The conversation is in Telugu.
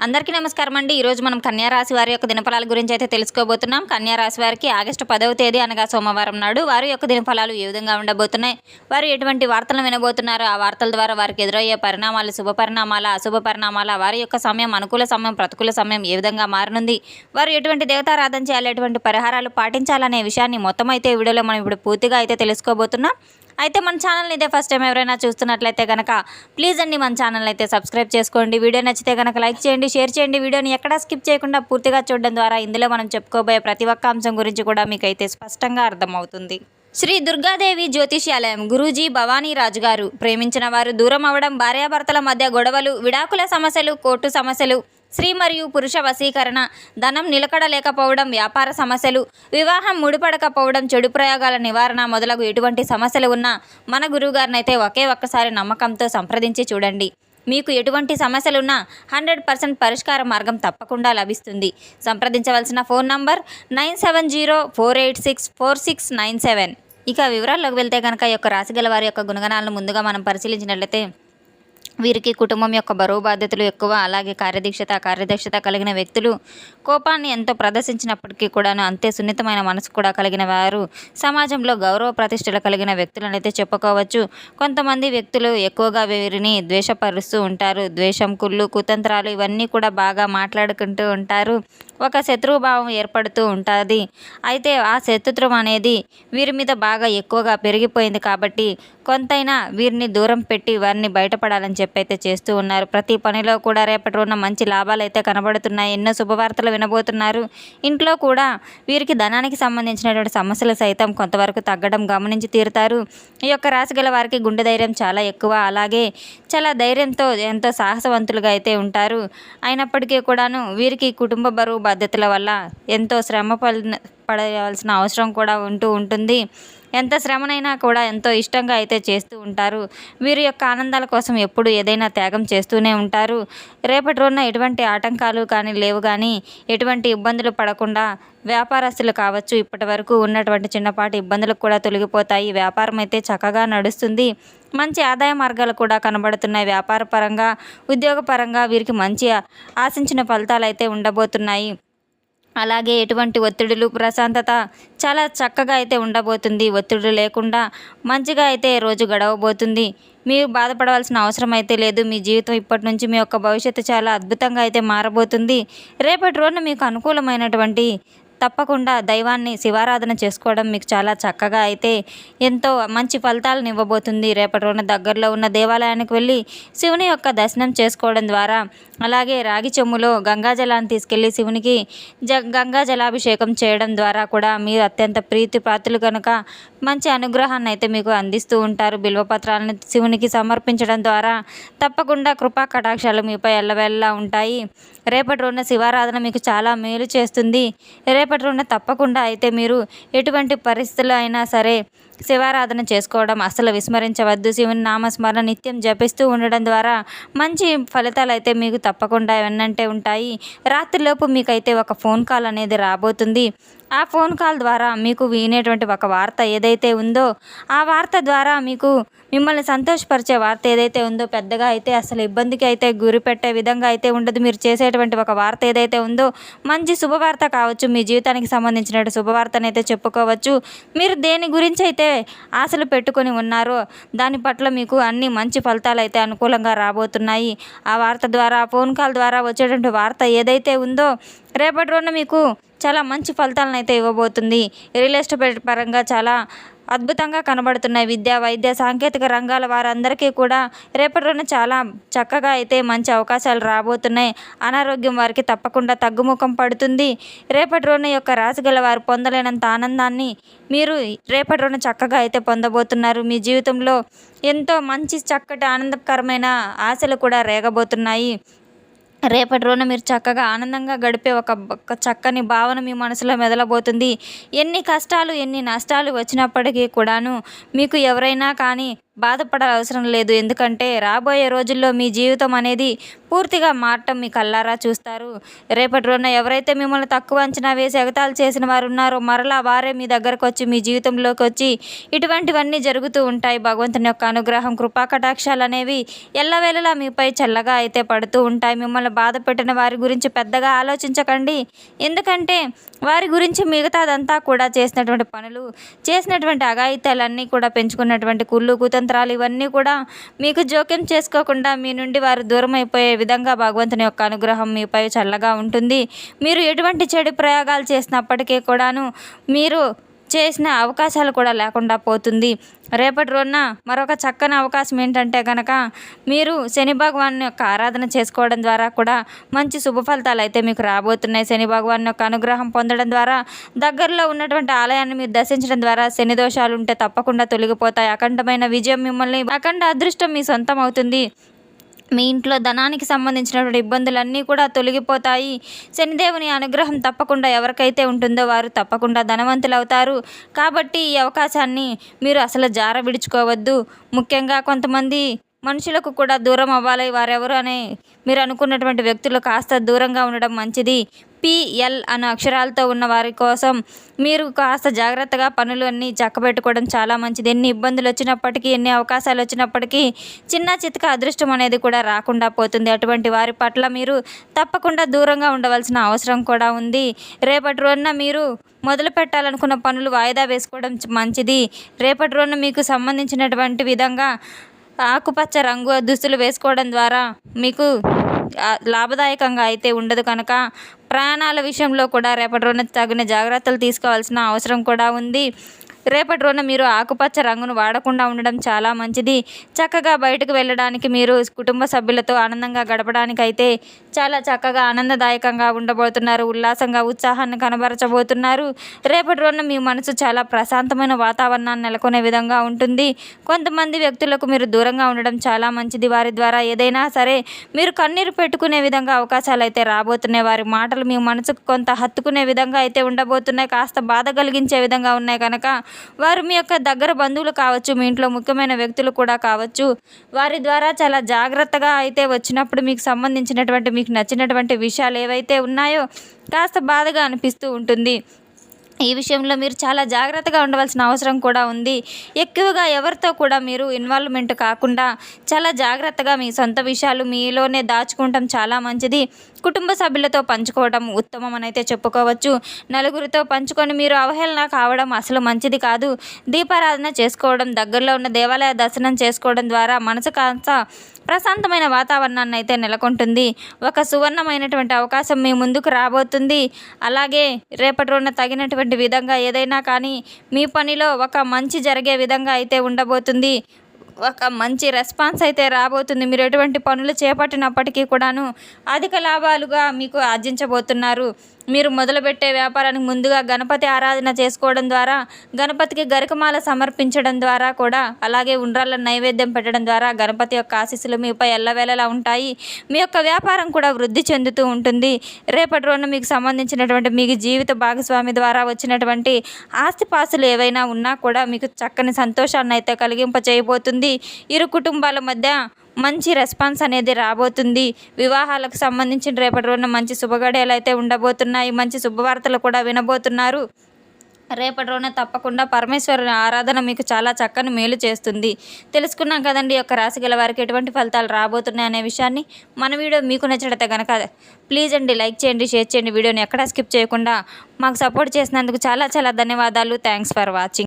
అందరికీ నమస్కారం అండి. ఈరోజు మనం కన్యా రాశి వారి యొక్క దినఫలాల గురించి అయితే తెలుసుకోబోతున్నాం. కన్యా రాశి వారికి ఆగస్టు 10వ తేదీ అనగా సోమవారం నాడు వారి యొక్క దినఫలాలు ఏ విధంగా ఉండబోతున్నాయి, వారు ఎటువంటి వార్తలను వినబోతున్నారు, ఆ వార్తల ద్వారా వారికి ఎదురయ్యే పరిణామాలు, శుభ పరిణామాల, అశుభ పరిణామాల, వారి యొక్క సమయం, అనుకూల సమయం, ప్రతికూల సమయం ఏ విధంగా మారనుంది, వారు ఎటువంటి దేవతారాధన చేయాలి, ఎటువంటి పరిహారాలు పాటించాలనే విషయాన్ని మొత్తం అయితే ఈ వీడియోలో మనం ఇప్పుడు పూర్తిగా అయితే తెలుసుకోబోతున్నాం. అయితే మన ఛానల్ని ఇదే ఫస్ట్ టైం ఎవరైనా చూస్తున్నట్లయితే కనుక ప్లీజ్ అండి మన ఛానల్ అయితే సబ్స్క్రైబ్ చేసుకోండి. వీడియో నచ్చితే కనుక లైక్ చేయండి, షేర్ చేయండి. వీడియోని ఎక్కడా స్కిప్ చేయకుండా పూర్తిగా చూడడం ద్వారా ఇందులో మనం చెప్పుకోబోయే ప్రతి ఒక్క అంశం గురించి కూడా మీకైతే స్పష్టంగా అర్థమవుతుంది. శ్రీ దుర్గాదేవి జ్యోతిష్యాలయం గురూజీ భవానీ రాజు గారు. ప్రేమించిన వారు దూరం అవ్వడం, భార్యాభర్తల మధ్య గొడవలు, విడాకుల సమస్యలు, కోర్టు సమస్యలు, స్త్రీ మరియు పురుష వశీకరణ, ధనం నిలకడ లేకపోవడం, వ్యాపార సమస్యలు, వివాహం ముడిపడకపోవడం, చెడు ప్రయోగాల నివారణ మొదలగు ఎటువంటి సమస్యలు ఉన్నా మన గురువుగారిని అయితే ఒక్కసారి నమ్మకంతో సంప్రదించి చూడండి. మీకు ఎటువంటి సమస్యలున్నా 100% పరిష్కార మార్గం తప్పకుండా లభిస్తుంది. సంప్రదించవలసిన ఫోన్ నంబర్ 9704864697. ఇక వివరాల్లోకి వెళ్తే కనుక ఈ యొక్క రాశి గల వారి యొక్క గుణగణాలను ముందుగా మనం పరిశీలించినట్లయితే వీరికి కుటుంబం యొక్క బరువు బాధ్యతలు ఎక్కువ, అలాగే కార్యదక్షత కలిగిన వ్యక్తులు. కోపాన్ని ఎంతో ప్రదర్శించినప్పటికీ కూడాను అంతే సున్నితమైన మనసు కూడా కలిగిన వారు. సమాజంలో గౌరవ ప్రతిష్టలు కలిగిన వ్యక్తులనైతే చెప్పుకోవచ్చు. కొంతమంది వ్యక్తులు ఎక్కువగా వీరిని ద్వేషపరుస్తూ ఉంటారు. ద్వేషం, కుళ్ళు, కుతంత్రాలు ఇవన్నీ కూడా బాగా మాట్లాడుకుంటూ ఉంటారు. ఒక శత్రుభావం ఏర్పడుతూ ఉంటుంది. అయితే ఆ శత్రుత్వం అనేది వీరి మీద బాగా ఎక్కువగా పెరిగిపోయింది కాబట్టి కొంతైనా వీరిని దూరం పెట్టి వారిని బయటపడాలని చెప్పైతే చేస్తూ ఉన్నారు. ప్రతి పనిలో కూడా రేపటి రోజున మంచి లాభాలు అయితే కనబడుతున్నాయి. ఎన్నో శుభవార్తలు వినబోతున్నారు. ఇంట్లో కూడా వీరికి ధనానికి సంబంధించినటువంటి సమస్యలు సైతం కొంతవరకు తగ్గడం గమనించి తీరుతారు. ఈ యొక్క రాశి గల వారికి గుండె ధైర్యం చాలా ఎక్కువ, అలాగే చాలా ధైర్యంతో ఎంతో సాహసవంతులుగా అయితే ఉంటారు. అయినప్పటికీ కూడాను వీరికి కుటుంబ బరువు బాధ్యతల వల్ల ఎంతో శ్రమ పడవలసిన అవసరం కూడా ఉంటుంది. ఎంత శ్రమనైనా కూడా ఎంతో ఇష్టంగా అయితే చేస్తూ ఉంటారు. వీరి యొక్క ఆనందాల కోసం ఎప్పుడు ఏదైనా త్యాగం చేస్తూనే ఉంటారు. రేపటి రోజున ఎటువంటి ఆటంకాలు కానీ లేవు, కానీ ఎటువంటి ఇబ్బందులు పడకుండా వ్యాపారస్తులు కావచ్చు, ఇప్పటి వరకు ఉన్నటువంటి చిన్నపాటి ఇబ్బందులకు కూడా తొలగిపోతాయి. వ్యాపారం అయితే చక్కగా నడుస్తుంది. మంచి ఆదాయ మార్గాలు కూడా కనబడుతున్నాయి. వ్యాపార పరంగా, ఉద్యోగపరంగా వీరికి మంచి ఆశించిన ఫలితాలు అయితే ఉండబోతున్నాయి. అలాగే ఎటువంటి ఒత్తిడులు, ప్రశాంతత చాలా చక్కగా అయితే ఉండబోతుంది. ఒత్తిడులు లేకుండా మంచిగా అయితే రోజు గడవబోతుంది. మీరు బాధపడవలసిన అవసరం అయితే లేదు. మీ జీవితం ఇప్పటి నుంచి మీ యొక్క భవిష్యత్తు చాలా అద్భుతంగా అయితే మారబోతుంది. రేపటి రోజున మీకు అనుకూలమైనటువంటి తప్పకుండా దైవాన్ని శివారాధన చేసుకోవడం మీకు చాలా చక్కగా అయితే ఎంతో మంచి ఫలితాలను ఇవ్వబోతుంది. రేపటి రోజున దగ్గరలో ఉన్న దేవాలయానికి వెళ్ళి శివుని యొక్క దర్శనం చేసుకోవడం ద్వారా, అలాగే రాగి చెమ్ములో గంగాజలాన్ని తీసుకెళ్ళి శివునికి గంగా జలాభిషేకం చేయడం ద్వారా కూడా మీరు అత్యంత ప్రీతిపాత్రులు కనుక మంచి అనుగ్రహాన్ని అయితే మీకు అందిస్తూ ఉంటారు. బిల్వపత్రాలను శివునికి సమర్పించడం ద్వారా తప్పకుండా కృపా కటాక్షాలు మీపై ఎల్లవెల్లా ఉంటాయి. రేపటి రోజున శివారాధన మీకు చాలా మేలు చేస్తుంది. రేపటి రోజున తప్పకుండా అయితే మీరు ఎటువంటి పరిస్థితుల్లో అయినా సరే శివారాధన చేసుకోవడం అస్సలు విస్మరించవద్దు. శివుని నామస్మరణ నిత్యం జపిస్తూ ఉండడం ద్వారా మంచి ఫలితాలు అయితే మీకు తప్పకుండా వెన్నంటే ఉంటాయి. రాత్రిలోపు మీకైతే ఒక ఫోన్ కాల్ అనేది రాబోతుంది. ఆ ఫోన్ కాల్ ద్వారా మీకు వినేటువంటి ఒక వార్త ఏదైతే ఉందో, ఆ వార్త ద్వారా మీకు మిమ్మల్ని సంతోషపరిచే వార్త ఏదైతే ఉందో, పెద్దగా అయితే అసలు ఇబ్బందికి అయితే గురి పెట్టే విధంగా అయితే ఉండదు. మీరు చేసేటువంటి ఒక వార్త ఏదైతే ఉందో మంచి శుభవార్త కావచ్చు, మీ జీవితానికి సంబంధించిన శుభవార్తను అయితే చెప్పుకోవచ్చు. మీరు దేని గురించి అయితే ఆశలు పెట్టుకొని ఉన్నారో దాని పట్ల మీకు అన్ని మంచి ఫలితాలు అయితే అనుకూలంగా రాబోతున్నాయి. ఆ వార్త ద్వారా, ఫోన్ కాల్ ద్వారా వచ్చేటువంటి వార్త ఏదైతే ఉందో రేపటి రోజున మీకు చాలా మంచి ఫలితాలను అయితే ఇవ్వబోతుంది. రియల్ ఎస్టేట్ పరంగా చాలా అద్భుతంగా కనబడుతున్నాయి. విద్య, వైద్య, సాంకేతిక రంగాల వారందరికీ కూడా రేపటి రోజున చాలా చక్కగా అయితే మంచి అవకాశాలు రాబోతున్నాయి. అనారోగ్యం వారికి తప్పకుండా తగ్గుముఖం పడుతుంది. రేపటి రోజున యొక్క రాశి గల వారు పొందలేనంత ఆనందాన్ని మీరు రేపటి రోజున చక్కగా అయితే పొందబోతున్నారు. మీ జీవితంలో ఎంతో మంచి చక్కటి ఆనందకరమైన ఆశలు కూడా రేగబోతున్నాయి. రేపటి రోజున మీరు చక్కగా ఆనందంగా గడిపే ఒక చక్కని భావన మీ మనసులో మెదలబోతుంది. ఎన్ని కష్టాలు, ఎన్ని నష్టాలు వచ్చినప్పటికీ కూడాను మీకు ఎవరైనా కానీ బాధపడాల్సిన అవసరం లేదు. ఎందుకంటే రాబోయే రోజుల్లో మీ జీవితం అనేది పూర్తిగా మారటం మీ కళ్ళారా చూస్తారు. రేపటి రోజున ఎవరైతే మిమ్మల్ని తక్కువ అంచనా వేసి ఎగతాళి చేసిన వారు ఉన్నారో మరలా వారే మీ దగ్గరకు వచ్చి మీ జీవితంలోకి వచ్చి ఇటువంటివన్నీ జరుగుతూ ఉంటాయి. భగవంతుని యొక్క అనుగ్రహం, కృపా కటాక్షాలు అనేవి ఎల్లవేళలా మీపై చల్లగా అయితే పడుతూ ఉంటాయి. మిమ్మల్ని బాధ పెట్టిన వారి గురించి పెద్దగా ఆలోచించకండి. ఎందుకంటే వారి గురించి మిగతాదంతా కూడా చేసినటువంటి పనులు, చేసినటువంటి అఘాయిత్యాలన్నీ కూడా పెంచుకున్నటువంటి కుళ్ళు కుతంత్రాలు ఇవన్నీ కూడా మీకు జోక్యం చేసుకోకుండా మీ నుండి వారు దూరం అయిపోయే విధంగా భగవంతుని యొక్క అనుగ్రహం మీపై చల్లగా ఉంటుంది. మీరు ఎటువంటి చెడు ప్రయోగాలు చేసినప్పటికీ కూడాను మీరు చేసిన అవకాశాలు కూడా లేకుండా పోతుంది. రేపటి రోజున మరొక చక్కని అవకాశం ఏంటంటే కనుక మీరు శని భగవాన్ యొక్క ఆరాధన చేసుకోవడం ద్వారా కూడా మంచి శుభ ఫలితాలు అయితే మీకు రాబోతున్నాయి. శని భగవాన్ యొక్క అనుగ్రహం పొందడం ద్వారా దగ్గరలో ఉన్నటువంటి ఆలయాన్ని మీరు దర్శించడం ద్వారా శని దోషాలు ఉంటే తప్పకుండా తొలగిపోతాయి. అఖండమైన విజయం మిమ్మల్ని, అఖండ అదృష్టం మీ సొంతం అవుతుంది. మీ ఇంట్లో ధనానికి సంబంధించినటువంటి ఇబ్బందులన్నీ కూడా తొలగిపోతాయి. శనిదేవుని అనుగ్రహం తప్పకుండా ఎవరికైతే ఉంటుందో వారు తప్పకుండా ధనవంతులు అవుతారు. కాబట్టి ఈ అవకాశాన్ని మీరు అసలు జార విడుచుకోవద్దు. ముఖ్యంగా కొంతమంది మనుషులకు కూడా దూరం అవ్వాలి. వారెవరు అని మీరు అనుకున్నటువంటి వ్యక్తులు కాస్త దూరంగా ఉండడం మంచిది. PL అనే అక్షరాలతో ఉన్న వారి కోసం మీరు కాస్త జాగ్రత్తగా పనులు అన్నీ చక్కబెట్టుకోవడం చాలా మంచిది. ఎన్ని ఇబ్బందులు వచ్చినప్పటికీ, ఎన్ని అవకాశాలు వచ్చినప్పటికీ చిన్న చితక అదృష్టం అనేది కూడా రాకుండా పోతుంది. అటువంటి వారి పట్ల మీరు తప్పకుండా దూరంగా ఉండవలసిన అవసరం కూడా ఉంది. రేపటి రోజున మీరు మొదలు పెట్టాలనుకున్న పనులు వాయిదా వేసుకోవడం మంచిది. రేపటి రోజున మీకు సంబంధించినటువంటి విధంగా ఆకుపచ్చ రంగు దుస్తులు వేసుకోవడం ద్వారా మీకు లాభదాయకంగా అయితే ఉండదు. కనుక ప్రయాణాల విషయంలో కూడా రేపటి రోజున తగిన జాగ్రత్తలు తీసుకోవాల్సిన అవసరం కూడా ఉంది. రేపటి రోజున మీరు ఆకుపచ్చ రంగును వాడకుండా ఉండడం చాలా మంచిది. చక్కగా బయటకు వెళ్ళడానికి, మీరు కుటుంబ సభ్యులతో ఆనందంగా గడపడానికి అయితే చాలా చక్కగా ఆనందదాయకంగా ఉండబోతున్నారు. ఉల్లాసంగా, ఉత్సాహాన్ని కనబరచబోతున్నారు. రేపటి రోజున మీ మనసు చాలా ప్రశాంతమైన వాతావరణాన్ని నెలకొనే విధంగా ఉంటుంది. కొంతమంది వ్యక్తులకు మీరు దూరంగా ఉండడం చాలా మంచిది. వారి ద్వారా ఏదైనా సరే మీరు కన్నీరు పెట్టుకునే విధంగా అవకాశాలు అయితే రాబోతున్నాయి. వారి మాటలు మీ మనసుకు కొంత హత్తుకునే విధంగా అయితే ఉండబోతున్నాయి. కాస్త బాధ కలిగించే విధంగా ఉన్నాయి. కనుక వారు మీ యొక్క దగ్గర బంధువులు కావచ్చు, మీ ఇంట్లో ముఖ్యమైన వ్యక్తులు కూడా కావచ్చు. వారి ద్వారా చాలా జాగ్రత్తగా అయితే వచ్చినప్పుడు మీకు సంబంధించినటువంటి, మీకు నచ్చినటువంటి విషయాలు ఏవైతే ఉన్నాయో కాస్త బాధగా అనిపిస్తూ ఉంటుంది. ఈ విషయంలో మీరు చాలా జాగ్రత్తగా ఉండవలసిన అవసరం కూడా ఉంది. ఎక్కువగా ఎవరితో కూడా మీరు ఇన్వాల్వ్మెంట్ కాకుండా చాలా జాగ్రత్తగా మీ సొంత విషయాలు మీలోనే దాచుకోవటం చాలా మంచిది. కుటుంబ సభ్యులతో పంచుకోవడం ఉత్తమం అని అయితే చెప్పుకోవచ్చు. నలుగురితో పంచుకొని మీరు అవహేళన కావడం అసలు మంచిది కాదు. దీపారాధన చేసుకోవడం, దగ్గరలో ఉన్న దేవాలయ దర్శనం చేసుకోవడం ద్వారా మనసు కాస్త ప్రశాంతమైన వాతావరణాన్ని అయితే నెలకొంటుంది. ఒక సువర్ణమైనటువంటి అవకాశం మీ ముందుకు రాబోతుంది. అలాగే రేపటి రోజున తగినటువంటి విధంగా ఏదైనా కానీ మీ పనిలో ఒక మంచి జరిగే విధంగా అయితే ఉండబోతుంది. ఒక మంచి రెస్పాన్స్ అయితే రాబోతుంది. మీరు ఎటువంటి పనులు చేపట్టినప్పటికీ కూడాను అధిక లాభాలుగా మీకు ఆర్జించబోతున్నారు. మీరు మొదలుపెట్టే వ్యాపారానికి ముందుగా గణపతి ఆరాధన చేసుకోవడం ద్వారా, గణపతికి గరికమాల సమర్పించడం ద్వారా కూడా, అలాగే ఉండ్రాళ్ళ నైవేద్యం పెట్టడం ద్వారా గణపతి యొక్క ఆశీస్సులు మీపై ఎల్లవేళలా ఉంటాయి. మీ యొక్క వ్యాపారం కూడా వృద్ధి చెందుతూ ఉంటుంది. రేపటి రోజున మీకు సంబంధించినటువంటి మీకు జీవిత భాగస్వామి ద్వారా వచ్చినటువంటి ఆస్తిపాస్తులు ఏవైనా ఉన్నా కూడా మీకు చక్కని సంతోషాన్ని అయితే కలిగింప చేయబోతుంది. ఇరు కుటుంబాల మధ్య మంచి రెస్పాన్స్ అనేది రాబోతుంది. వివాహాలకు సంబంధించిన రేపటి రోజున మంచి శుభగడియలు అయితే ఉండబోతున్నాయి. మంచి శుభవార్తలు కూడా వినబోతున్నారు. రేపటి రోజున తప్పకుండా పరమేశ్వరుని ఆరాధన మీకు చాలా చక్కని మేలు చేస్తుంది. తెలుసుకున్నాం కదండి యొక్క రాశి గల వారికి ఎటువంటి ఫలితాలు రాబోతున్నాయి అనే విషయాన్ని. మన వీడియో మీకు నచ్చితే కనుక ప్లీజ్ అండి లైక్ చేయండి, షేర్ చేయండి. వీడియోని ఎక్కడా స్కిప్ చేయకుండా మాకు సపోర్ట్ చేసినందుకు చాలా చాలా ధన్యవాదాలు. Thanks for watching.